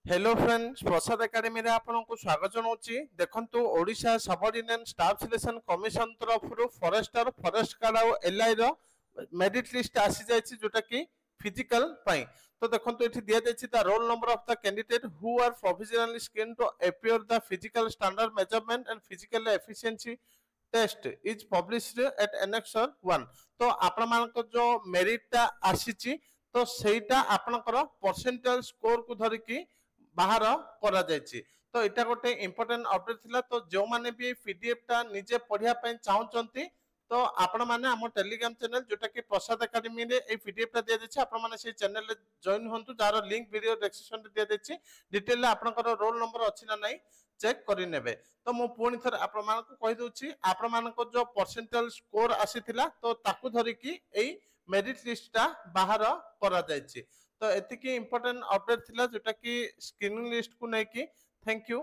Hello friends प्रसाद academy रे आपनको स्वागत जनाऊँगी। देखंतु Odisha subordinate staff selection commission तरफ फॉरेस्टर फॉरेस्ट गार्ड और एलआई रो मेरिट लिस्ट आसी जायछि जोटा कि फिजिकल पाई। तो देखंतु एठी दिया जायछि the roll number of the candidate who are provisionally screen to appear the physical standard measurement and physical efficiency test is published at annexure 1। तो आपण मानक जो मेरिट ता आसीछि तो सेटा आपनकर परसेंटेज स्कोर को धरिकी बाहर करा जायछि। तो इटा गोटे इंपोर्टेंट अपडेट थिला। तो जो माने भी पीडीएफ ता निजे पढिया पय चाहउचंती तो आपण माने हम टेलीग्राम चैनल जोटा कि प्रसाद एकेडमी रे ए पीडीएफ ता दिया जायछि। आपण माने से चैनल रे जॉइन होंतु जार लिंक वीडियो डिस्क्रिप्शन रे दिया जायछि। डिटेल आपनकर रोल नंबर अछि ना नाही चेक करि नेबे। तो मु पुणी थर आपण मानको कहि दोछि आपण मानको जो परसेंटेज स्कोर आसीथिला तो ताकू धरि कि एई मेरिट लिस्ट ता बाहर करा जायछि। तो एतिकी इंपोर्टेंट अपडेट थिला जोटा कि स्क्रीनिंग लिस्ट को नै कि थैंक यू।